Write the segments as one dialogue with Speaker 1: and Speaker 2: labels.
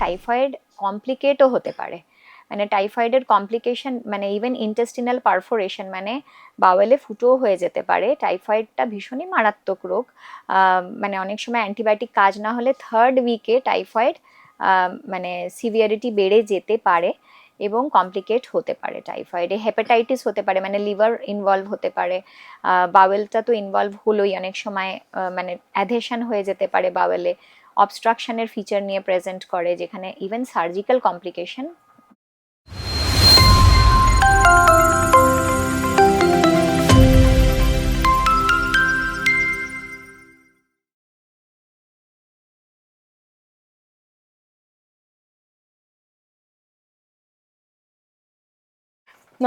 Speaker 1: Typhoid কমপ্লিকেটও হতে পারে। মানে টাইফয়েডের কমপ্লিকেশন মানে ইভেন ইন্টেস্টিনাল পারফোরেশন মানে বাওয়েলে ফুটোও হয়ে যেতে পারে। টাইফয়েডটা ভীষণই মারাত্মক রোগ। মানে অনেক সময় অ্যান্টিবায়োটিক কাজ না হলে 3rd উইকে টাইফয়েড মানে সিভিয়ারিটি বেড়ে যেতে পারে এবং কমপ্লিকেট হতে পারে। টাইফয়েডে হেপাটাইটিস হতে পারে, মানে লিভার ইনভলভ হতে পারে। বাওয়েলটা তো ইনভলভ হলোই, অনেক সময় মানে অ্যাধেশন হয়ে যেতে পারে বাওয়েলে, অবস্ট্রাকশনের ফিচার নিয়ে প্রেজেন্ট করে, যেখানে ইভেন সার্জিক্যাল কমপ্লিকেশন।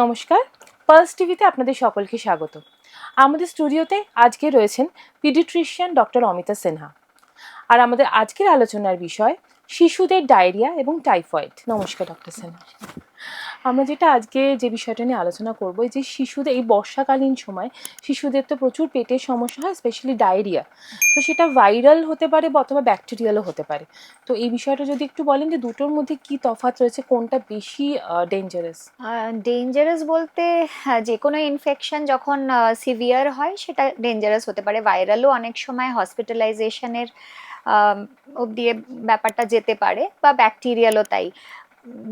Speaker 2: নমস্কার, পালস টিভিতে আপনাদের সকলকে স্বাগত। আমাদের স্টুডিওতে আজকে রয়েছেন পিডিয়াট্রিশিয়ান ডক্টর অমিতা সিনহা। আর আমাদের আজকের আলোচনার বিষয় শিশুদের ডায়রিয়া এবং টাইফয়েড। নমস্কার ডক্টর সিনহা। আমরা যেটা আজকে যে বিষয়টা নিয়ে আলোচনা করব, যে শিশুদের এই বর্ষাকালীন সময় শিশুদের তো প্রচুর পেটের সমস্যা হয়, স্পেশালি ডায়রিয়া। তো সেটা ভাইরাল হতে পারে অথবা ব্যাকটেরিয়ালও হতে পারে। তো এই বিষয়টা যদি একটু বলেন যে দুটোর মধ্যে কি তফাৎ রয়েছে, কোনটা বেশি ডেঞ্জারাস?
Speaker 1: ডেঞ্জারাস বলতে যে কোনো ইনফেকশন যখন সিভিয়ার হয় সেটা ডেঞ্জারাস হতে পারে। ভাইরালও অনেক সময় হসপিটালাইজেশনের অবধি ব্যাপারটা যেতে পারে, বা ব্যাকটেরিয়ালও তাই।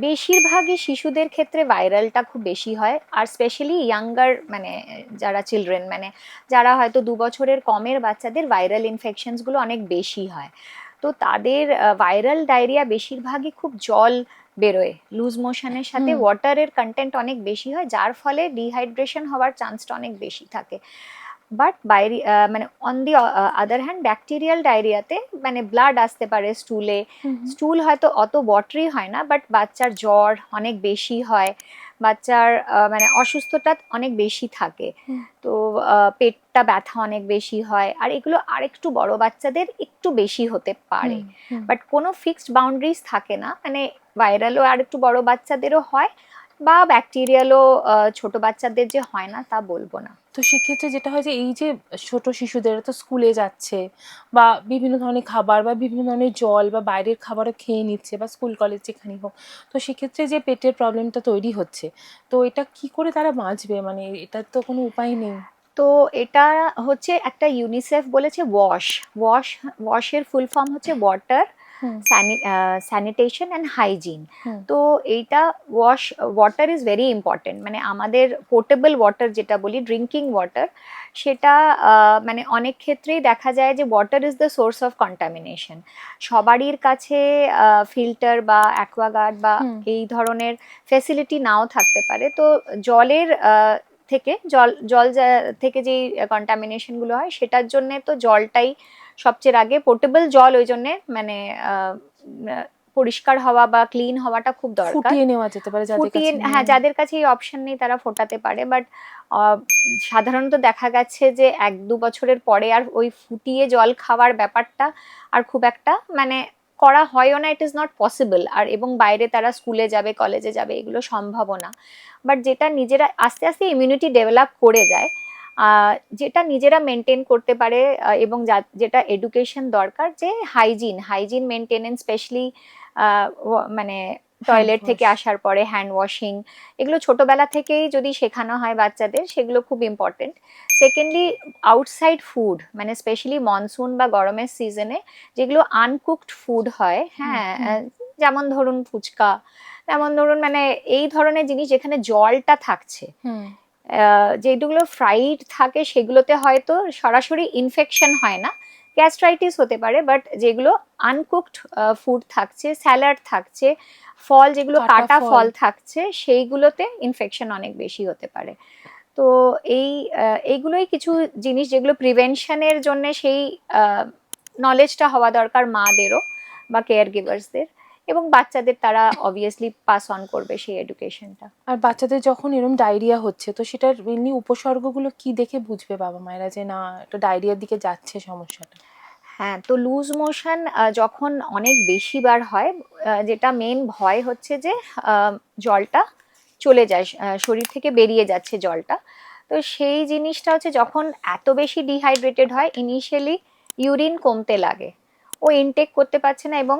Speaker 1: বেশিরভাগই শিশুদের ক্ষেত্রে ভাইরালটা খুব বেশি হয়, আর স্পেশালি ইয়াঙ্গার মানে যারা চিলড্রেন, মানে যারা হয়তো 2 বছরের কমের বাচ্চাদের ভাইরাল ইনফেকশনসগুলো অনেক বেশি হয়। তো তাদের ভাইরাল ডায়রিয়া বেশিরভাগই খুব জল বেরোয়, লুজ মোশনের সাথে ওয়াটারের কন্টেন্ট অনেক বেশি হয়, যার ফলে ডিহাইড্রেশন হওয়ার চান্সটা অনেক বেশি থাকে। বাট বাইরে মানে on the other hand bacterial ডায়রিয়াতে মানে ব্লাড আসতে পারে স্টুলে। স্টুল হয়তো অত ওয়াটারি হয় না, বাট বাচ্চার জ্বর অনেক বেশি হয়, বাচ্চার মানে অসুস্থতা অনেক বেশি থাকে। তো পেটটা ব্যথা অনেক বেশি হয়, আর এগুলো আরেকটু বড় বাচ্চাদের একটু বেশি হতে পারে। বাট কোনো ফিক্সড বাউন্ডারিজ থাকে না, মানে ভাইরালও আর একটু বড় বাচ্চাদেরও হয়, বা ব্যাকটেরিয়ালও ছোট বাচ্চাদের যে হয় না তা বলবো না।
Speaker 2: তো সেক্ষেত্রে যেটা হয় যে এই যে ছোট শিশুদের তো স্কুলে যাচ্ছে বা বিভিন্ন ধরনের খাবার বা বিভিন্ন ধরনের জল বা বাইরের খাবারও খেয়ে নিচ্ছে বা স্কুল কলেজ যেখানেই হোক, তো সেক্ষেত্রে যে পেটের প্রবলেমটা তৈরি হচ্ছে, তো এটা কি করে তারা বাঁচবে? মানে এটার তো কোনো উপায় নেই।
Speaker 1: তো এটা হচ্ছে একটা ইউনিসেফ বলেছে ওয়াশ ওয়াশ ওয়াশের ফুল ফর্ম হচ্ছে ওয়াটার স্যানিটেশন অ্যান্ড হাইজিন। তো এইটা ওয়াটার ইজ ভেরি ইম্পর্টেন্ট, মানে আমাদের পোর্টেবল ওয়াটার যেটা বলি ড্রিঙ্কিং ওয়াটার, সেটা মানে অনেক ক্ষেত্রেই দেখা যায় যে water is the source of contamination. সবারই কাছে ফিল্টার বা অ্যাকোয়াগার্ড বা এই ধরনের ফেসিলিটি নাও থাকতে পারে। তো জলের থেকে জল থেকে যে কন্টামিনেশনগুলো হয় সেটার জন্য তো জলটাই সবচেয়ে আগে, পোর্টেবল জল ওই জন্যে মানে পরিষ্কার হওয়া বা ক্লিন হওয়াটা খুব দরকার।
Speaker 2: ফুটিয়ে নেওয়া যেতে পারে যাদের কাছে।
Speaker 1: হ্যাঁ, যাদের কাছে এই অপশন নেই তারা ফোটাতে পারে, বাট সাধারণত দেখা গেছে যে 1-2 বছরের পরে আর ওই ফুটিয়ে জল খাওয়ার ব্যাপারটা আর খুব একটা মানে করা হয়ও না, ইট ইজ নট পসিবল। আর এবং বাইরে তারা স্কুলে যাবে, কলেজে যাবে, এগুলো সম্ভব না। বাট যেটা নিজেরা আস্তে আস্তে ইমিউনিটি ডেভেলপ করে যায়, যেটা নিজেরা মেনটেন করতে পারে, এবং যেটা এডুকেশন দরকার, যে হাইজিন মেনটেনেন্স, স্পেশালি মানে টয়লেট থেকে আসার পরে হ্যান্ড ওয়াশিং, এগুলো ছোটবেলা থেকেই যদি শেখানো হয় বাচ্চাদের, সেগুলো খুব ইম্পর্টেন্ট। সেকেন্ডলি আউটসাইড ফুড, মানে স্পেশালি মনসুন বা গরমের সিজনে যেগুলো আনকুকড ফুড হয়, হ্যাঁ, যেমন ধরুন ফুচকা, যেমন ধরুন মানে এই ধরনের জিনিস যেখানে জলটা থাকছে, যেগুলো ফ্রাইড থাকে সেগুলোতে হয়তো সরাসরি ইনফেকশন হয় না, গ্যাস্ট্রাইটিস হতে পারে, বাট যেগুলো আনকুকড ফুড থাকছে, স্যালাড থাকছে, ফল যেগুলো কাটা ফল থাকছে, সেইগুলোতে ইনফেকশন অনেক বেশি হতে পারে। তো এইগুলোই কিছু জিনিস যেগুলো প্রিভেনশনের জন্য সেই নলেজটা হওয়া দরকার মাদেরও বা কেয়ার গিভার্সদের, এবং বাচ্চাদের তারা অবভিয়াসলি পাস অন করবে সেই এডুকেশনটা।
Speaker 2: আর বাচ্চাদের যখন এরকম ডায়রিয়া হচ্ছে, তো সেটার মেনলি উপসর্গগুলো কি দেখে বুঝবে বাবা মায়েরা যে না একটা ডায়রিয়ার দিকে যাচ্ছে সমস্যাটা?
Speaker 1: হ্যাঁ, তো লুজ মোশন যখন অনেক বেশি বার হয়, যেটা মেন ভয় হচ্ছে যে জলটা চলে যায়, শরীর থেকে বেরিয়ে যাচ্ছে জলটা। তো সেই জিনিসটা হচ্ছে যখন এত বেশি ডিহাইড্রেটেড হয়, ইনিশিয়ালি ইউরিন কমতে লাগে, ও ইনটেক করতে পারছে না এবং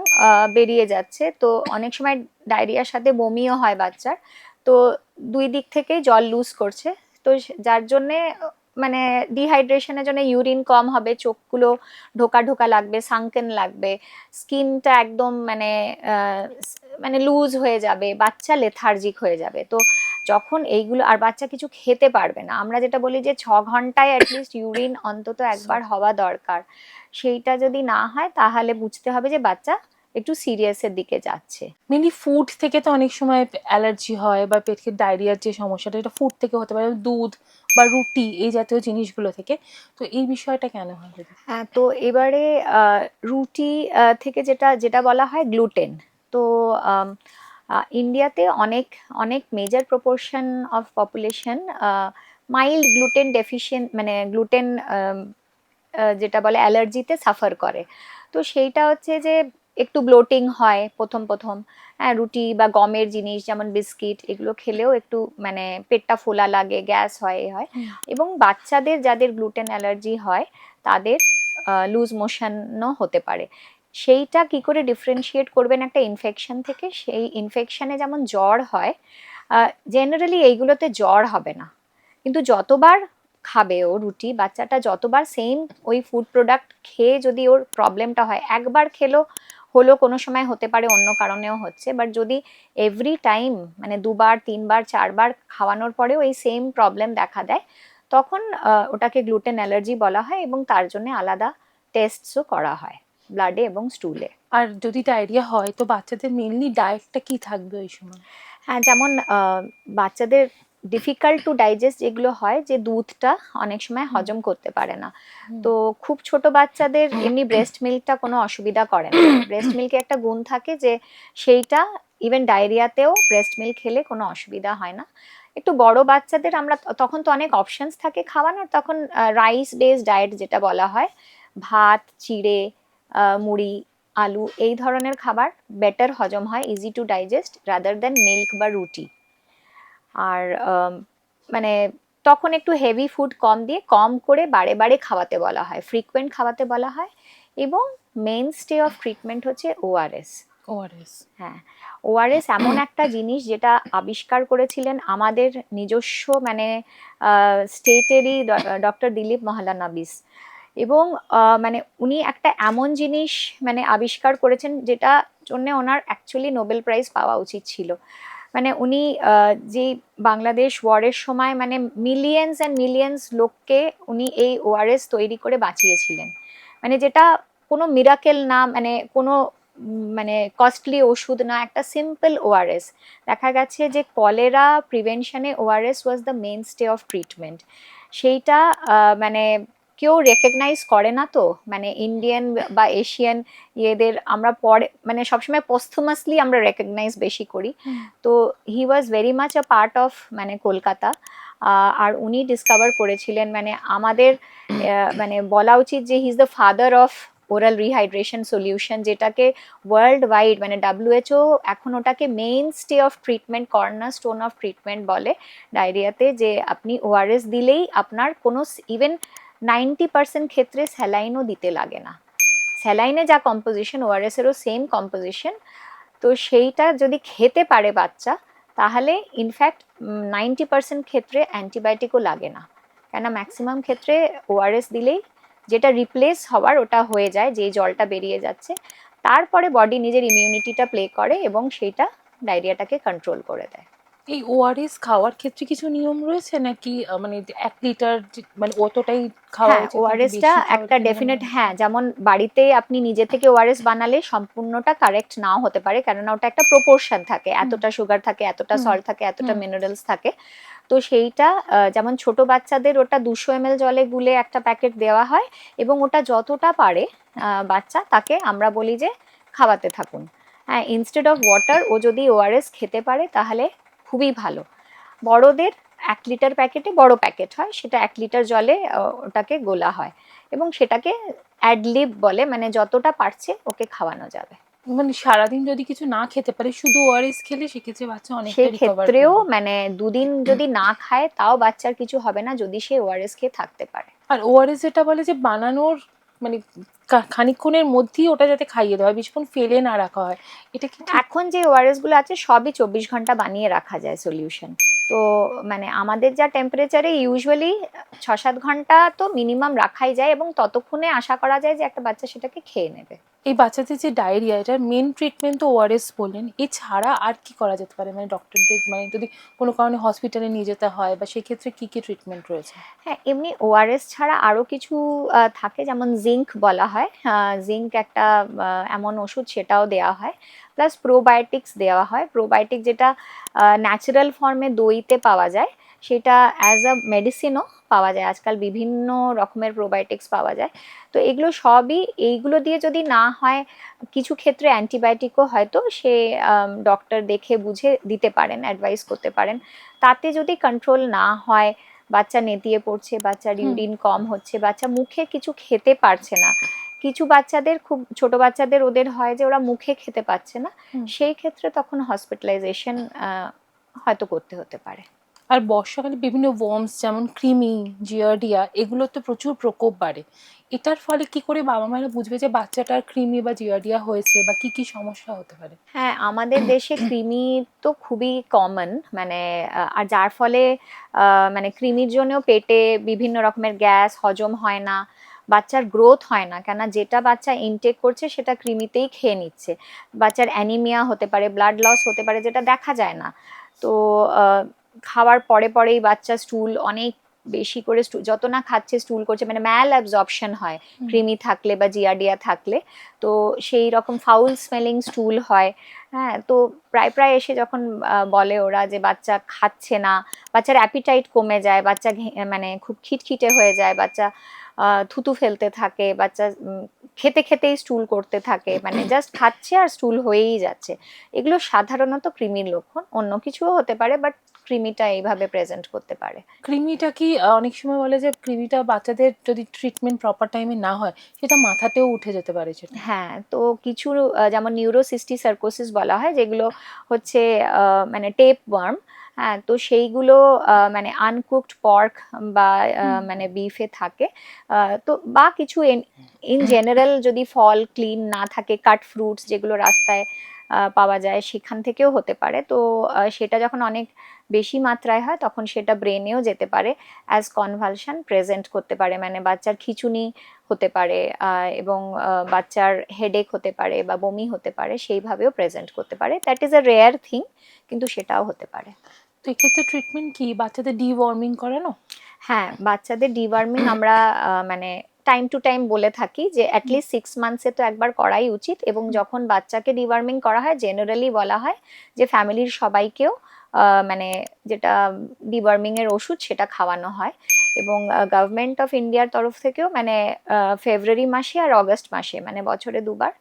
Speaker 1: বেরিয়ে যাচ্ছে। তো অনেক সময় ডায়রিয়ার সাথে বমিও হয় বাচ্চার। তো দুই দিক থেকেই জল লুজ করছে। তো যার জন্যে মানে ডিহাইড্রেশনের জন্য ইউরিন কম হবে, চোখগুলো ঢোকা ঢোকা লাগবে, সানকেন লাগবে, স্কিনটা একদম মানে লুজ হয়ে যাবে, বাচ্চা লেথার্জিক হয়ে যাবে। তো যখন এইগুলো, আর বাচ্চা কিছু খেতে পারবে না। আমরা যেটা বলি যে 6 ঘন্টায় অ্যাটলিস্ট ইউরিন অন্তত একবার হওয়া দরকার, সেইটা যদি না হয় তাহলে বুঝতে হবে যে বাচ্চা একটু সিরিয়াসের দিকে যাচ্ছে।
Speaker 2: মেনলি ফুড থেকে তো অনেক সময় অ্যালার্জি হয় বা পেটের ডায়রিয়ার যে সমস্যাটা, এটা ফুড থেকে হতে পারে, দুধ বা রুটি এই জাতীয় জিনিসগুলো থেকে। তো এই বিষয়টা কেন হয়?
Speaker 1: হ্যাঁ, তো এবারে রুটি থেকে যেটা যেটা বলা হয় গ্লুটেন। তো ইন্ডিয়াতে অনেক অনেক major proportion of population mild gluten deficient, মানে গ্লুটেন যেটা বলে অ্যালার্জিতে সাফার করে। তো সেইটা হচ্ছে যে একটু ব্লোটিং হয় প্রথম প্রথম। হ্যাঁ, রুটি বা গমের জিনিস যেমন বিস্কিট এগুলো খেলেও একটু মানে পেটটা ফোলা লাগে, গ্যাস হয়, এ হয়। এবং বাচ্চাদের যাদের গ্লুটেন অ্যালার্জি হয় তাদের লুজ মোশনও হতে পারে। সেইটা কি করে ডিফারেন্সিয়েট করবেন একটা ইনফেকশন থেকে? সেই ইনফেকশনে যেমন জ্বর হয়, জেনারেলি এইগুলোতে জ্বর হবে না, কিন্তু যতবার খাবে ও রুটি, বাচ্চাটা যতবার সেম ওই ফুড প্রোডাক্ট খেয়ে যদি ওর প্রবলেমটা হয়, একবার খেলো হলো, কোনো সময় হতে পারে অন্য কারণেও হচ্ছে, বাট যদি এভরি টাইম মানে 2বার 3বার 4বার খাওয়ানোর পরেও এই সেম প্রবলেম দেখা দেয়, তখন ওটাকে গ্লুটেন অ্যালার্জি বলা হয় এবং তার জন্য আলাদা টেস্টসও করা হয় ব্লাডে এবং স্টুলে।
Speaker 2: আর যদি ডায়রিয়া হয় তো বাচ্চাদের মেনলি ডায়েটটা কি থাকবে ওই সময়?
Speaker 1: হ্যাঁ, যেমন বাচ্চাদের ডিফিকাল্ট টু ডাইজেস্ট যেগুলো হয়, যে দুধটা অনেক সময় হজম করতে পারে না। তো খুব ছোট বাচ্চাদের এমনি ব্রেস্ট মিল্কটা কোনো অসুবিধা করে না। ব্রেস্ট মিল্কে একটা গুণ থাকে যে সেইটা ইভেন ডায়রিয়াতেও ব্রেস্ট মিল্ক খেলে কোনো অসুবিধা হয় না। একটু বড় বাচ্চাদের আমরা তখন তো অনেক অপশনস থাকে খাওয়ানোর, তখন রাইস বেসড ডায়েট যেটা বলা হয়, ভাত, চিড়ে, মুড়ি, আলু, এই ধরনের খাবার বেটার হজম হয়, easy to digest rather than milk বা রুটি। আর মানে তখন একটু হেভি ফুড কম দিয়ে কম করে বারে বারে খাওয়াতে বলা হয়, ফ্রিকুয়েন্ট খাওয়াতে বলা হয়। এবং মেইন স্টে অফ ট্রিটমেন্ট হচ্ছে ওআরএস।
Speaker 2: ওআরএস,
Speaker 1: হ্যাঁ, ওআরএস এমন একটা জিনিস যেটা আবিষ্কার করেছিলেন আমাদের নিজস্ব মানে স্টেটেরই ডক্টর দিলীপ মহলানবিস। এবং মানে উনি একটা এমন জিনিস মানে আবিষ্কার করেছেন যেটা জন্য ওনার অ্যাকচুয়ালি নোবেল প্রাইজ পাওয়া উচিত ছিল। মানে উনি যে বাংলাদেশ ওয়ারের সময় মানে মিলিয়ন্স অ্যান্ড মিলিয়ন্স লোককে উনি এই ওআরএস তৈরি করে বাঁচিয়েছিলেন। মানে যেটা কোনো মিরাকেল না, মানে কোনো মানে কস্টলি ওষুধ না, একটা সিম্পল ওআরএস। দেখা গেছে যে কলেরা প্রিভেনশনে ORS was the mainstay of treatment. সেইটা মানে কেউ রেকগনাইজ করে না। তো মানে ইন্ডিয়ান বা এশিয়ান ইয়েদের আমরা পরে মানে সবসময় পোস্থুমাসলি আমরা রেকগনাইজ বেশি করি। তো he was very much a part of মানে কলকাতা। আর উনি ডিসকভার করেছিলেন, মানে আমাদের মানে বলা উচিত যে he is the father of oral rehydration solution, যেটাকে ওয়ার্ল্ড ওয়াইড মানে WHO এখন ওটাকে main stay of treatment, corner stone of treatment বলে ডায়রিয়াতে। যে আপনি ওআরএস দিলেই আপনার কোনো ইভেন 90% ক্ষেত্রে স্যালাইনও দিতে লাগে না। স্যালাইনে যা কম্পোজিশন ওআরএস এরও সেম কম্পোজিশন। তো সেইটা যদি খেতে পারে বাচ্চা, তাহলে ইনফ্যাক্ট 90% ক্ষেত্রে অ্যান্টিবায়োটিকও লাগে না, কেন ম্যাক্সিমাম ক্ষেত্রে ওআরএস দিলেই যেটা রিপ্লেস হওয়ার ওটা হয়ে যায়, যে জলটা বেরিয়ে যাচ্ছে। তারপরে বডি নিজের ইমিউনিটিটা প্লে করে এবং সেইটা ডায়রিয়াটাকে কন্ট্রোল করে দেয়।
Speaker 2: এই ওআরএস খাওয়ার ক্ষেত্রে কিছু নিয়ম রয়েছে নাকি? মানে 1 লিটার মানে অতটাই খাওয়া
Speaker 1: হ্যাঁ,
Speaker 2: উচিত,
Speaker 1: ওআরএসটা একটা ডেফিনেট, হ্যাঁ, যেমন বাড়িতে আপনি নিজে থেকে ওআরএস বানালে সম্পূর্ণটা কারেক্ট নাও হতে পারে, কেননা ওটা একটা প্রপোর্শন থাকে, এতটা সুগার থাকে, এতটা সল্ট থাকে, এতটা মিনারেলস থাকে। তো সেইটা যেমন ছোট বাচ্চাদের ওটা 200 ml জলে গুলে একটা প্যাকেট দেওয়া হয় এবং ওটা যতটা পারে বাচ্চা তাকে আমরা বলি যে খাওয়াতে থাকুন। হ্যাঁ, ইনস্টেড অফ ওয়াটার ও যদি ওআরএস খেতে পারে তাহলে খুবই ভালো। বড়দের 1 লিটার প্যাকেটে, বড় প্যাকেট হয়, সেটা 1 লিটার জলে ওটাকে গোলা হয় এবং সেটাকে অ্যাডলিব বলে, মানে যতটা পারছে ওকে খাওয়ানো যাবে।
Speaker 2: মানে সারাদিন যদি কিছু না খেতে পারে, শুধু ওআরএস খেলে সেক্ষেত্রে বাচ্চা অনেকটা
Speaker 1: সেই
Speaker 2: রিকভার
Speaker 1: ক্ষেত্রেও
Speaker 2: করবে।
Speaker 1: মানে 2 দিন যদি না খায় তাও বাচ্চার কিছু হবে না যদি সে ওআরএস খেয়ে থাকতে পারে।
Speaker 2: আর ওআরএস যেটা বলে যে বানানোর মানে খানিকক্ষণের মধ্যেই ওটা যাতে খাইয়ে দেওয়া হয়, বেশিক্ষণ ফেলে না রাখা হয়, এটা কি ঠিক?
Speaker 1: এখন যে ওআরএস গুলো আছে সবই 24 ঘন্টা বানিয়ে রাখা যায় সলিউশন। তো মানে আমাদের যা টেম্পারেচারে ইউজুয়ালি 6-7 ঘন্টা তো মিনিমাম রাখাই যায়, এবং ততক্ষণে আশা করা যায় যে একটা বাচ্চা সেটাকে খেয়ে নেবে।
Speaker 2: এই বাচ্চাদের যে ডায়রিয়া, এটার মেন ট্রিটমেন্ট তো ওআরএস বললেন, এছাড়া আর কি করা যেতে পারে? মানে ডক্টরদের মানে যদি কোনো কারণে হসপিটালে নিয়ে যেতে হয় বা সেক্ষেত্রে কি কি ট্রিটমেন্ট রয়েছে?
Speaker 1: হ্যাঁ, এমনি ওআরএস ছাড়া আরো কিছু থাকে, যেমন জিঙ্ক বলা হয়। জিঙ্ক একটা এমন ওষুধ, সেটাও দেওয়া হয়। প্লাস প্রোবায়োটিক্স দেওয়া হয়। প্রোবায়োটিক যেটা ন্যাচারাল ফর্মে দইতে পাওয়া যায়, সেটা অ্যাজ আ মেডিসিনও পাওয়া যায়। আজকাল বিভিন্ন রকমের প্রোবায়োটিক্স পাওয়া যায়। তো এগুলো সবই, এইগুলো দিয়ে যদি না হয়, কিছু ক্ষেত্রে অ্যান্টিবায়োটিকও হয়তো সে ডক্টর দেখে বুঝে দিতে পারেন, অ্যাডভাইস করতে পারেন। তাতে যদি কন্ট্রোল না হয়, বাচ্চা নেতিয়ে পড়ছে, বাচ্চার ইউরিন কম হচ্ছে, বাচ্চা মুখে কিছু খেতে পারছে না, কিছু বাচ্চাদের, খুব ছোট বাচ্চাদের ওদের হয় যে ওরা মুখে খেতে পাচ্ছে না, সেই ক্ষেত্রে তখন হসপিটালাইজেশন হয়তো করতে হতে পারে।
Speaker 2: আর বর্ষাকালে বিভিন্ন ওয়ার্মস যেমন কৃমি, জিয়ার্ডিয়া, এগুলোর তো প্রচুর প্রকোপ বাড়ে। এটার ফলে কি করে বাবা মায়েরা বুঝবে যে বাচ্চাটার কৃমি বা জিয়ার্ডিয়া হয়েছে বা কি কি সমস্যা হতে পারে?
Speaker 1: হ্যাঁ, আমাদের দেশে কৃমি তো খুবই কমন, মানে আর যার ফলে মানে কৃমির জন্যও পেটে বিভিন্ন রকমের গ্যাস, হজম হয় না, বাচ্চার গ্রোথ হয় না, কেন যেটা বাচ্চা ইনটেক করছে সেটা কৃমিতেই খেয়ে নিচ্ছে। বাচ্চার অ্যানিমিয়া হতে পারে, ব্লাড লস হতে পারে, যেটা দেখা যায় না। তো খাওয়ার পরে পরেই বাচ্চা স্টুল অনেক বেশি করে, যত না খাচ্ছে স্টুল করছে, মানে ম্যাল অ্যাবজর্পশন হয় কৃমি থাকলে বা জিয়ার্ডিয়া থাকলে। তো সেই রকম ফাউল স্মেলিং স্টুল হয়। হ্যাঁ, তো প্রায় প্রায় এসে যখন বলে ওরা যে বাচ্চা খাচ্ছে না, বাচ্চার অ্যাপিটাইট কমে যায়, বাচ্চা মানে খুব খিটখিটে হয়ে যায়, বাচ্চা থুতু ফেলতে থাকে, বাচ্চা খেতে খেতেই স্টুল করতে থাকে, মানে জাস্ট খাচ্ছে আর স্টুল হয়েই যাচ্ছে, এগুলো সাধারণত কৃমির লক্ষণ। অন্য কিছুও হতে পারে, বাট কৃমিটা এইভাবে প্রেজেন্ট করতে পারে।
Speaker 2: কৃমিটা কি অনেক সময় বলে যে কৃমিটা বাচ্চাদের যদি ট্রিটমেন্ট প্রপার টাইমে না হয় সেটা মাথাতেও উঠে যেতে পারে সেটা?
Speaker 1: হ্যাঁ, তো কিছু যেমন নিউরোসিস্টিসার্কোসিস বলা হয়, যেগুলো হচ্ছে মানে টেপ ওয়ার্ম। হ্যাঁ, তো সেইগুলো মানে আনকুকড পর্ক বা মানে বিফে থাকে। তো বা কিছু ইন জেনারেল যদি ফল ক্লিন না থাকে, কাট ফ্রুটস যেগুলো রাস্তায় পাওয়া যায়, সেখান থেকেও হতে পারে। তো সেটা যখন অনেক বেশি মাত্রায় হয়, তখন সেটা ব্রেনেও যেতে পারে, অ্যাজ কনভালশন প্রেজেন্ট করতে পারে, মানে বাচ্চার খিঁচুনি হতে পারে, এবং বাচ্চার হেডেক হতে পারে বা বমি হতে পারে, সেইভাবেও প্রেজেন্ট করতে পারে। That is a rare thing, কিন্তু সেটাও হতে পারে।
Speaker 2: তো এক্ষেত্রে ট্রিটমেন্ট কি, বাচ্চাদের ডিওয়ার্মিং করানো?
Speaker 1: হ্যাঁ, বাচ্চাদের ডিওয়ার্মিং আমরা মানে টাইম টু টাইম বলে থাকি যে অ্যাটলিস্ট 6 মান্থসে তো একবার করাই উচিত। এবং যখন বাচ্চাকে ডিওয়ার্মিং করা হয়, জেনারেলি বলা হয় যে ফ্যামিলির সবাইকেও মানে যেটা ডিওয়ার্মিং এর ওষুধ, সেটা খাওয়ানো হয়। এবং গভর্নমেন্ট অফ ইন্ডিয়ার তরফ থেকেও মানে ফেব্রুয়ারি মাসে আর অগস্ট মাসে, মানে বছরে দুবার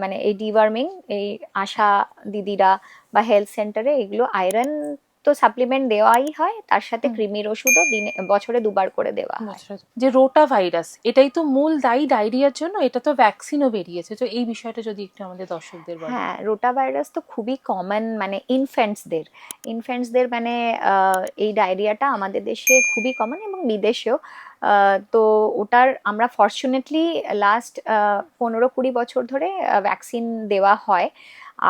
Speaker 1: মানে এই ডিওয়ার্মিং, এই আশা দিদিরা বা হেলথ সেন্টারে এগুলো আয়রন তো সাপ্লিমেন্ট দেওয়াই হয়, তার সাথে কৃমির ওষুধও বছরে দুবার করে দেওয়া হয়।
Speaker 2: যে রোটা ভাইরাস, এটাই তো মূল দায়ী ডায়রিয়ার জন্য, এটা তো ভ্যাকসিনও বেরিয়েছে, তো এই বিষয়টা যদি একটু আমাদের দর্শকদের বলেন।
Speaker 1: হ্যাঁ, রোটা ভাইরাস তো খুবই কমন, মানে ইনফ্যান্টসদের মানে এই ডায়রিয়াটা আমাদের দেশে খুবই কমন, এবং বিদেশেও। তো ওটার আমরা ফর্চুনেটলি লাস্ট 15-20 বছর ধরে ভ্যাকসিন দেওয়া হয়।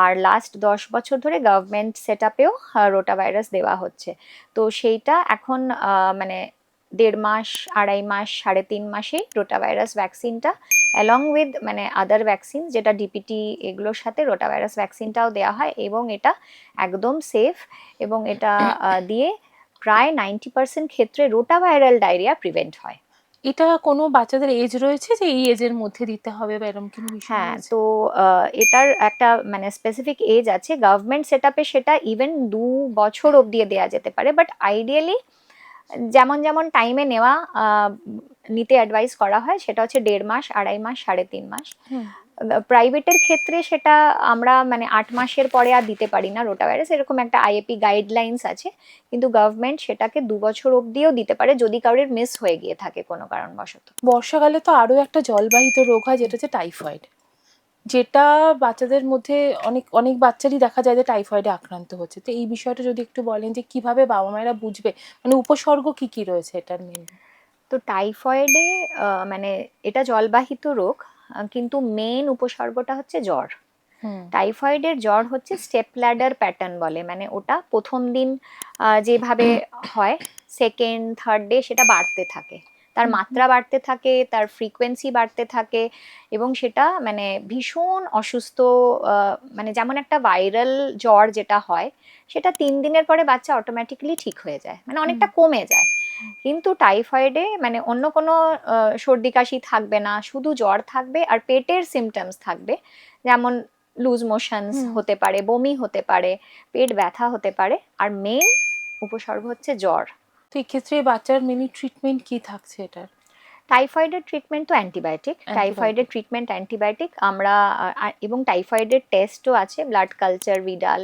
Speaker 1: আর লাস্ট 10 বছর ধরে গভর্নমেন্ট সেট আপেও রোটা ভাইরাস দেওয়া হচ্ছে। তো সেইটা এখন মানে 1.5 মাস, 2.5 মাস, 3.5 মাসেই রোটা ভাইরাস ভ্যাকসিনটা অ্যালং উইথ মানে আদার ভ্যাকসিন, যেটা ডিপিটি, এগুলোর সাথে রোটা ভাইরাস ভ্যাকসিনটাও দেওয়া হয়, এবং এটা একদম সেফ। এবং এটা দিয়ে প্রায় 90% ক্ষেত্রে রোটা ভাইরাল ডায়রিয়া প্রিভেন্ট হয়।
Speaker 2: এটা কোনো বাচ্চাদের এজ রয়েছে যে এই এজের মধ্যে দিতে হবে বা এরকম কোনো বিষয়
Speaker 1: হ্যাঁ,
Speaker 2: রয়েছে?
Speaker 1: তো এটার একটা মানে স্পেসিফিক এজ আছে। গভর্নমেন্ট সেট আপে সেটা ইভেন 2 বছর অব্দি দেওয়া যেতে পারে, বাট আইডিয়ালি যেমন যেমন টাইমে নেওয়া নিতে অ্যাডভাইস করা হয়, সেটা হচ্ছে 1.5 মাস, 2.5 মাস, 3.5 মাস। প্রাইভেটের ক্ষেত্রে সেটা আমরা মানে 8 মাসের পরে আর দিতে পারি না রোটা ভাইরাস, এরকম একটা আইএপি গাইডলাইন্স আছে। কিন্তু গভর্নমেন্ট সেটাকে 2 বছর অব্দিও দিতে পারে, যদি কারোর মিস হয়ে গিয়ে থাকে কোনো কারণবশত।
Speaker 2: বর্ষাকালে তো আরো একটা জলবাহিত রোগ হয়, যেটা হচ্ছে টাইফয়েড, যেটা বাচ্চাদের মধ্যে অনেক অনেক বাচ্চারই দেখা যায় যে টাইফয়েডে আক্রান্ত হচ্ছে। তো এই বিষয়টা যদি একটু বলেন যে কিভাবে বাবা মায়েরা বুঝবে, মানে উপসর্গ কি কি রয়েছে এটার মেন?
Speaker 1: তো টাইফয়েডে মানে এটা জলবাহিত রোগ। কিন্তু মেন উপসর্গটা হচ্ছে জ্বর।
Speaker 2: হুম
Speaker 1: টাইফয়েডের জ্বর হচ্ছে স্টেপ ল্যাডার প্যাটার্ন বলে, মানে ওটা প্রথম দিন যেভাবে হয়, সেকেন্ড থার্ড ডে সেটা বাড়তে থাকে, তার মাত্রা বাড়তে থাকে, তার ফ্রিকোয়েন্সি বাড়তে থাকে, এবং সেটা মানে ভীষণ অসুস্থ, মানে যেমন একটা ভাইরাল জ্বর যেটা হয় সেটা 3 দিনের পরে বাচ্চা অটোমেটিক্যালি ঠিক হয়ে যায়, মানে অনেকটা কমে যায়। কিন্তু টাইফয়েডে মানে অন্য কোনো সর্দি কাশি থাকবে না, শুধু জ্বর থাকবে আর পেটের সিমটমস থাকবে, যেমন লুজ মোশনস হতে পারে, বমি হতে পারে, পেট ব্যথা হতে পারে, আর মেন উপসর্গ হচ্ছে জ্বর।
Speaker 2: তো এক্ষেত্রে বাচ্চার মিনি ট্রিটমেন্ট কি থাকছে এটার?
Speaker 1: টাইফয়েডের ট্রিটমেন্ট তো অ্যান্টিবায়োটিক, টাইফয়েডের ট্রিটমেন্ট অ্যান্টিবায়োটিক আমরা এবং টাইফয়েডের টেস্টও আছে, ব্লাড কালচার, ভিডাল,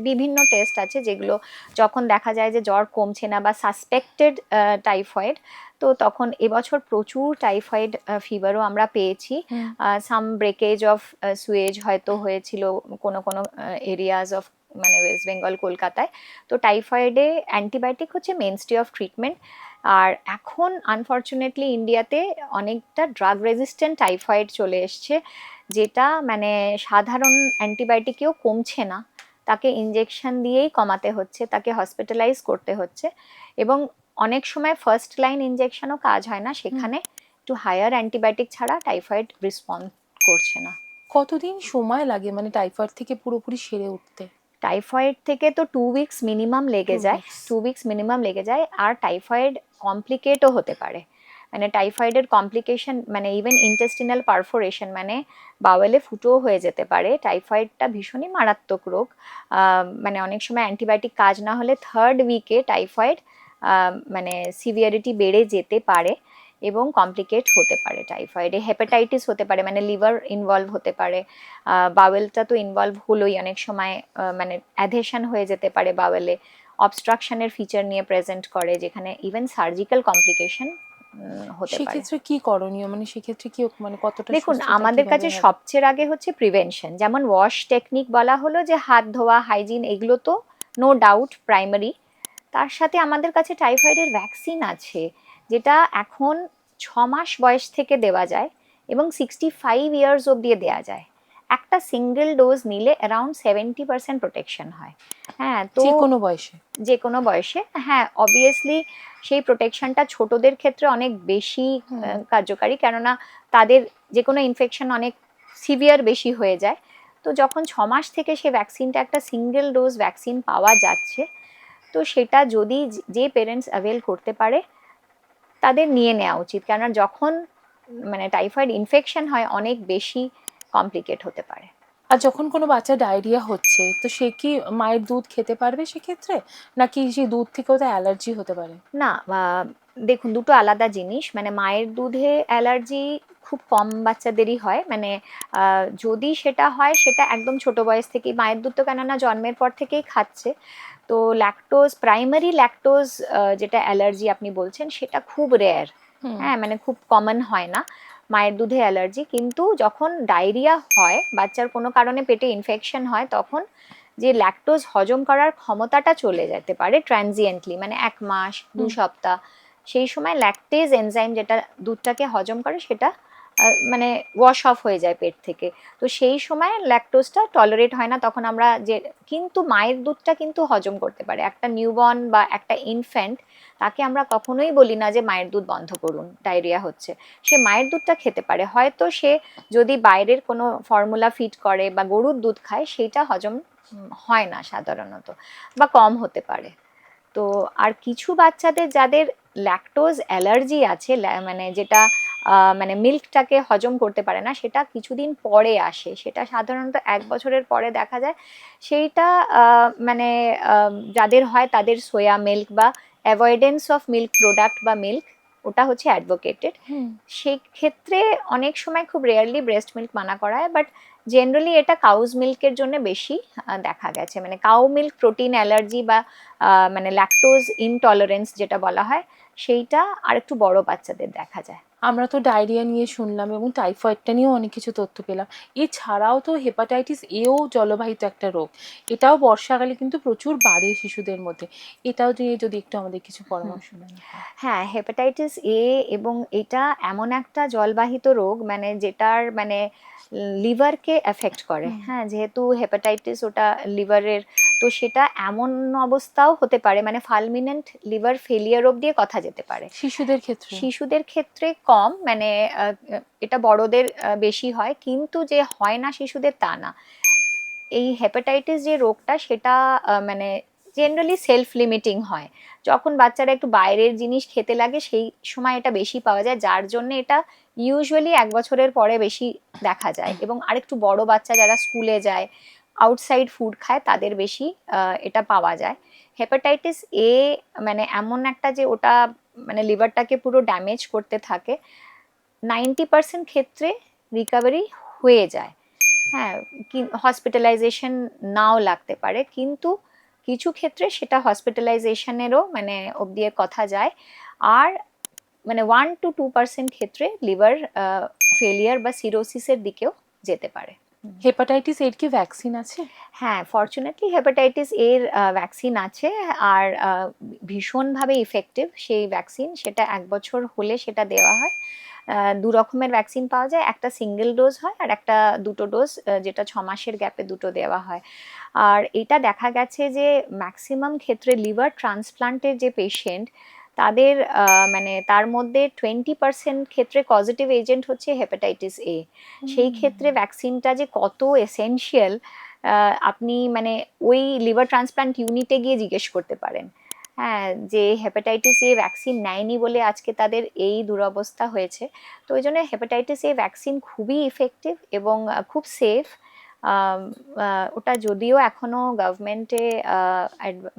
Speaker 1: বিভিন্ন টেস্ট আছে, যেগুলো যখন দেখা যায় যে জ্বর কমছে না বা সাসপেক্টেড টাইফয়েড, তো তখন এবছর প্রচুর টাইফয়েড ফিভারও আমরা পেয়েছি। সাম ব্রেকেজ অফ সুয়েজ হয়তো হয়েছিল কোনো কোনো এরিয়াজ অফ, মানে ওয়েস্ট বেঙ্গল, কলকাতায়। তো টাইফয়েডে অ্যান্টিবায়োটিক হচ্ছে মেনস্টে অফ ট্রিটমেন্ট। আর এখন আনফর্চুনেটলি ইন্ডিয়াতে অনেকটা ড্রাগ রেজিস্ট্যান্ট টাইফয়েড চলে এসছে, যেটা মানে সাধারণ অ্যান্টিবায়োটিকেও কমছে না, তাকে ইনজেকশন দিয়েই কমাতে হচ্ছে, তাকে হসপিটালাইজ করতে হচ্ছে, এবং অনেক সময় ফার্স্ট লাইন ইনজেকশনও কাজ হয় না, সেখানে একটু হায়ার অ্যান্টিবায়োটিক ছাড়া টাইফয়েড রেসপন্ড করছে না।
Speaker 2: কতদিন সময় লাগে মানে টাইফয়েড থেকে পুরোপুরি সেরে উঠতে?
Speaker 1: টাইফয়েড থেকে তো 2 উইকস মিনিমাম লেগে
Speaker 2: 2
Speaker 1: যায়,
Speaker 2: weeks।
Speaker 1: 2 উইকস মিনিমাম লেগে যায়, আর টাইফয়েড কমপ্লিকেটও হতে পারে, মানে টাইফয়েডের কমপ্লিকেশন মানে ইভেন ইন্টেস্টিনাল পারফোরেশন, মানে বাওয়েলে ফুটোও হয়ে যেতে পারে। টাইফয়েডটা ভীষণই মারাত্মক রোগ, মানে অনেক সময় অ্যান্টিবায়োটিক কাজ না হলে থার্ড উইকে টাইফয়েড মানে সিভিয়ারিটি বেড়ে যেতে পারে এবং কমপ্লিকেট হতে পারে। টাইফয়েডে হেপাটাইটিস হতে পারে, মানে লিভার ইনভলভ হতে পারে, বাওয়েলটা তো ইনভলভ হলোই, অনেক সময় মানে অ্যাধেশন হয়ে যেতে পারে বাওয়েলে, অবস্ট্রাকশনের ফিচার নিয়ে প্রেজেন্ট করে, যেখানে ইভেন সার্জিক্যাল কমপ্লিকেশন হতে পারে।
Speaker 2: সেক্ষেত্রে কি করণীয়, মানে সেক্ষেত্রে কি মানে কতটা
Speaker 1: দেখুন,
Speaker 2: সুস্থতা
Speaker 1: আমাদের
Speaker 2: কিভাবে
Speaker 1: কাছে
Speaker 2: হবে?
Speaker 1: সবচেয়ে আগে হচ্ছে প্রিভেনশন, যেমন ওয়াশ টেকনিক বলা হলো, যে হাত ধোয়া, হাইজিন, এগুলো তো নো ডাউট প্রাইমারি। তার সাথে আমাদের কাছে টাইফয়েডের ভ্যাকসিন আছে, যেটা এখন 6 মাস বয়স থেকে দেওয়া যায় এবং 65 ইয়ার্স অব্দি দেওয়া যায়। একটা সিঙ্গেল ডোজ নিলে অ্যারাউন্ড 70% প্রোটেকশন হয়। হ্যাঁ, তো
Speaker 2: যে কোনো বয়সে?
Speaker 1: যে কোনো বয়সে, হ্যাঁ অবভিয়াসলি সেই প্রোটেকশনটা ছোটদের ক্ষেত্রে অনেক বেশি কার্যকারী, কেননা তাদের যে কোনো ইনফেকশন অনেক সিভিয়ার বেশি হয়ে যায়। তো যখন 6 মাস থেকে সে ভ্যাকসিনটা, একটা সিঙ্গেল ডোজ ভ্যাকসিন পাওয়া যাচ্ছে, তো সেটা যদি যে পেরেন্টস অ্যাভেল করতে পারে তাদের নিয়ে নেওয়া উচিত, কেননা যখন মানে টাইফয়েড ইনফেকশন হয় অনেক বেশি কমপ্লিকেট হতে পারে।
Speaker 2: আর যখন কোনো বাচ্চা ডায়রিয়া হচ্ছে, তো সে কি মায়ের দুধ খেতে পারবে সেক্ষেত্রে, নাকি সেই দুধ থেকেও তো অ্যালার্জি হতে পারে?
Speaker 1: না, দেখুন দুটো আলাদা জিনিস, মানে মায়ের দুধে অ্যালার্জি খুব কম বাচ্চাদেরই হয়, মানে যদি সেটা হয় সেটা একদম ছোট বয়স থেকেই, মায়ের দুধ তো কেননা জন্মের পর থেকেই খাচ্ছে, তো ল্যাকটোজ, প্রাইমারি ল্যাকটোজ যেটা অ্যালার্জি আপনি বলছেন, সেটা খুব রেয়ার, হ্যাঁ মানে খুব কমন হয় না মায়ের দুধে অ্যালার্জি। কিন্তু যখন ডায়রিয়া হয়, বাচ্চার কোনো কারণে পেটে ইনফেকশন হয়, তখন যে ল্যাকটোজ হজম করার ক্ষমতাটা চলে যেতে পারে ট্রানজিয়েন্টলি, মানে 1 মাস 2 সপ্তাহ, সেই সময় ল্যাকটেজ এনজাইম যেটা দুধটাকে হজম করে, সেটা মানে ওয়াশ অফ হয়ে যায় পেট থেকে, তো সেই সময় ল্যাকটোজটা টলারেট হয় না, তখন আমরা যে, কিন্তু মায়ের দুধটা কিন্তু হজম করতে পারে একটা নিউবর্ন বা একটা ইনফ্যান্ট, তাকে আমরা কখনোই বলি না যে মায়ের দুধ বন্ধ করুন, ডায়রিয়া হচ্ছে, সে মায়ের দুধটা খেতে পারে, হয়তো সে যদি বাইরের কোনো ফর্মুলা ফিড করে বা গরুর দুধ খায়, সেইটা হজম হয় না সাধারণত, বা কম হতে পারে। তো আর কিছু বাচ্চাদের যাদের ল্যাকটোজ অ্যালার্জি আছে, মানে যেটা মানে মিল্কটাকে হজম করতে পারে না, সেটা কিছুদিন পরে আসে, সেটা সাধারণত 1 বছরের পরে দেখা যায়, সেইটা মানে যাদের হয় তাদের সোয়া মিল্ক বা অ্যাভয়েডেন্স অফ মিল্ক প্রোডাক্ট বা মিল্ক, ওটা হচ্ছে অ্যাডভোকেটেড। সেই ক্ষেত্রে অনেক সময় খুব রেয়ারলি ব্রেস্ট মিল্ক মানা করা হয়, বাট জেনারেলি এটা কাউজ মিল্কের জন্য বেশি দেখা গেছে, মানে কাউ মিল্ক প্রোটিন অ্যালার্জি বা মানে ল্যাকটোজ ইনটলারেন্স যেটা বলা হয়, সেইটা আর একটু বড় বাচ্চাদের দেখা যায়।
Speaker 2: আমরা তো ডায়রিয়া নিয়ে শুনলাম এবং টাইফয়েডটা নিয়েও অনেক কিছু তথ্য পেলাম। এছাড়াও তো হেপাটাইটিস এও জলবাহিত একটা রোগ, এটাও বর্ষাকালে কিন্তু প্রচুর বাড়ে শিশুদের মধ্যে। এটাও নিয়ে যদি একটু আমাদের কিছু পরামর্শ দেন আপনি।
Speaker 1: হ্যাঁ, হেপাটাইটিস এ এবং এটা এমন একটা জলবাহিত রোগ মানে যেটার মানে লিভারকে এফেক্ট করে। হ্যাঁ, যেহেতু হেপাটাইটিস ওটা লিভারের, তো সেটা এমন অবস্থাও হতে পারে মানে ফালমিনেন্ট লিভার ফেলিয়ার অব্দি কথা যেতে পারে।
Speaker 2: শিশুদের ক্ষেত্রে
Speaker 1: শিশুদের ক্ষেত্রে কম মানে এটা বড়দের বেশি হয়, কিন্তু যে হয় না শিশুদের তা না। এই হেপাটাইটিস যে রোগটা সেটা মানে জেনারেলি সেলফ লিমিটিং হয়। যখন বাচ্চারা একটু বাইরের জিনিস খেতে লাগে সেই সময় এটা বেশি পাওয়া যায়, যার জন্য এটা ইউজুয়ালি 1 বছরের পরে বেশি দেখা যায়। এবং আরেকটু বড় বাচ্চা যারা স্কুলে যায়, আউটসাইড ফুড খায়, তাদের বেশি এটা পাওয়া যায়। হেপাটাইটিস এ মানে এমন একটা যে ওটা মানে লিভারটাকে পুরো ড্যামেজ করতে থাকে। 90% ক্ষেত্রে রিকভারি হয়ে যায়। হ্যাঁ, হসপিটালাইজেশন নাও লাগতে পারে, কিন্তু কিছু ক্ষেত্রে সেটা হসপিটালাইজেশনেরও মানে অব্দি কথা যায়। আর মানে 1 to 2% ক্ষেত্রে লিভার ফেলিয়ার বা সিরোসিসের দিকেও যেতে পারে।
Speaker 2: হেপাটাইটিস এর কি ভ্যাকসিন আছে?
Speaker 1: হ্যাঁ, ফরচুনেটলি হেপাটাইটিস এর ভ্যাকসিন আছে, আর ভীষণভাবে ইফেক্টিভ সেই ভ্যাকসিন। সেটা 1 বছর হলে সেটা দেওয়া হয়। 2 রকমের ভ্যাকসিন পাওয়া যায়, একটা সিঙ্গেল ডোজ হয় আর একটা 2টো ডোজ, যেটা 6 মাসের গ্যাপে 2টো দেওয়া হয়। আর এটা দেখা গেছে যে ম্যাক্সিমাম ক্ষেত্রে লিভার ট্রান্সপ্লান্টের যে পেশেন্ট তাদের মানে তার মধ্যে 20% ক্ষেত্রে পজিটিভ এজেন্ট হচ্ছে হেপাটাইটিস এ। সেই ক্ষেত্রে ভ্যাকসিনটা যে কত এসেনশিয়াল আপনি মানে ওই লিভার ট্রান্সপ্লান্ট ইউনিটে গিয়ে জিজ্ঞেস করতে পারেন। হ্যাঁ, যে হেপাটাইটিস এ ভ্যাকসিন নেয়নি বলে আজকে তাদের এই দুরবস্থা হয়েছে। তো ওই জন্য হেপাটাইটিস এ ভ্যাকসিন খুবই ইফেক্টিভ এবং খুব সেফ। ওটা যদিও এখনো গভর্নমেন্টে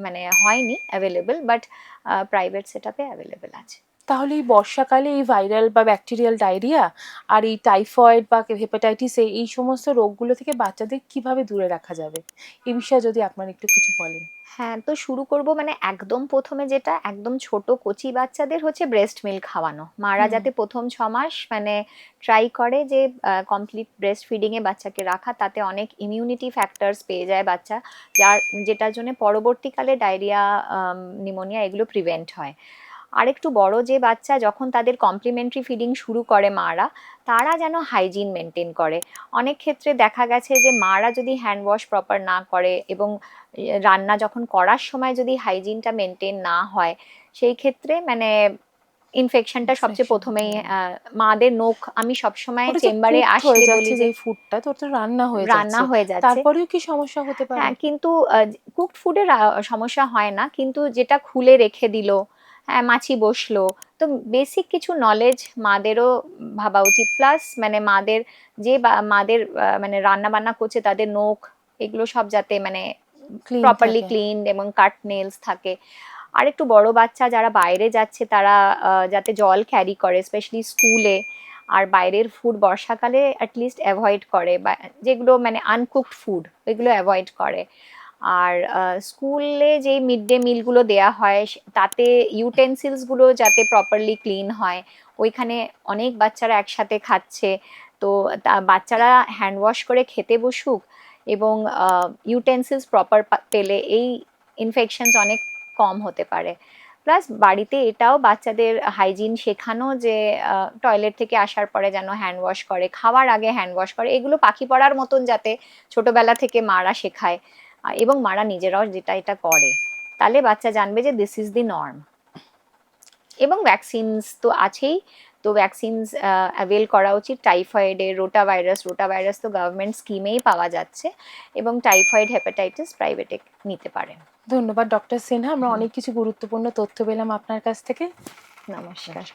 Speaker 1: মানে হয়নি অ্যাভেলেবল, বাট প্রাইভেট সেট আপে অ্যাভেলেবেল আছে।
Speaker 2: তাহলে এই বর্ষাকালে এই ভাইরাল বা ব্যাকটেরিয়াল ডায়রিয়া আর এই টাইফয়েড বা হেপাটাইটিস এই সমস্ত রোগগুলো থেকে বাচ্চাদের কিভাবে দূরে রাখা যাবে, এই বিষয়ে যদি আপনার একটু কিছু বলেন।
Speaker 1: হ্যাঁ, তো শুরু করব মানে একদম প্রথমে যেটা একদম ছোট কচি বাচ্চাদের হচ্ছে ব্রেস্ট মিল্ক খাওয়ানো। মারা যাতে প্রথম 6 মাস মানে ট্রাই করে যে কমপ্লিট ব্রেস্ট ফিডিং এ বাচ্চাকে রাখা, তাতে অনেক ইমিউনিটি ফ্যাক্টরস পেয়ে যায় বাচ্চা, যেটার জন্য পরবর্তীকালে ডায়রিয়া, নিমোনিয়া এগুলো প্রিভেন্ট হয়। আরেকটু বড় যে বাচ্চা যখন তাদের কমপ্লিমেন্টারি ফিডিং শুরু করে মারা, তারা যেন হাইজিন মেনটেন করে। অনেক ক্ষেত্রে দেখা গেছে যে মারা যদি হ্যান্ড ওয়াশ প্রপার না করে এবং রান্না যখন করার সময় যদি হাইজিনটা মেনটেন না হয়, সেই ক্ষেত্রে মানে ইনফেকশনটা সবচেয়ে প্রথমেই মাদের নখ, আমি সবসময় চেম্বারে আসলে বলি যে
Speaker 2: ফুডটা তো রান্না
Speaker 1: রান্না হয়ে যাচ্ছে,
Speaker 2: তারপরেও কি সমস্যা হতে পারে?
Speaker 1: হ্যাঁ, কিন্তু কুকড ফুডের সমস্যা হয় না, কিন্তু যেটা খুলে রেখে দিল, হ্যাঁ, মাছি বসলো, তো বেসিক কিছু নলেজ মাদেরও ভাবা উচিত। প্লাস মানে মাদের যে মাদের মানে রান্না বান্না করছে তাদের নখ এগুলো সব যাতে মানে প্রপারলি ক্লিন এবং কাট নেলস থাকে। আর একটু বড় বাচ্চা যারা বাইরে যাচ্ছে তারা যাতে জল ক্যারি করে, স্পেশালি স্কুলে। আর বাইরের ফুড বর্ষাকালে অ্যাটলিস্ট অ্যাভয়েড করে, বা যেগুলো মানে আনকুকড ফুড এগুলো অ্যাভয়েড করে। আর স্কুলে যে মিড ডে মিলগুলো দেওয়া হয় তাতে ইউটেন্সিলসগুলো যাতে প্রপারলি ক্লিন হয়। ওইখানে অনেক বাচ্চারা একসাথে খাচ্ছে, তো বাচ্চারা হ্যান্ড ওয়াশ করে খেতে বসুক এবং ইউটেন্সিলস প্রপার পেলে এই ইনফেকশনস অনেক কম হতে পারে। প্লাস বাড়িতে এটাও বাচ্চাদের হাইজিন শেখানো যে টয়লেট থেকে আসার পরে যেন হ্যান্ড ওয়াশ করে, খাওয়ার আগে হ্যান্ড ওয়াশ করে, এগুলো পাখি পড়ার মতন যাতে ছোটবেলা থেকে মারা শেখায় এবং মারা নিজেরাও যেটা এটা করে, তাহলে বাচ্চা জানবে যে দিস ইজ দি নর্ম। এবং ভ্যাকসিনস তো আছেই, তো ভ্যাকসিনস অ্যাভেল করা উচিত। টাইফয়েডের, রোটাভাইরাস তো গভর্নমেন্ট স্কিমেই পাওয়া যাচ্ছে, এবং টাইফয়েড, হেপাটাইটিস প্রাইভেটে নিতে পারেন।
Speaker 2: ধন্যবাদ ডক্টর সিনহা, আমরা অনেক কিছু গুরুত্বপূর্ণ তথ্য পেলাম আপনার কাছ থেকে।
Speaker 1: নমস্কার।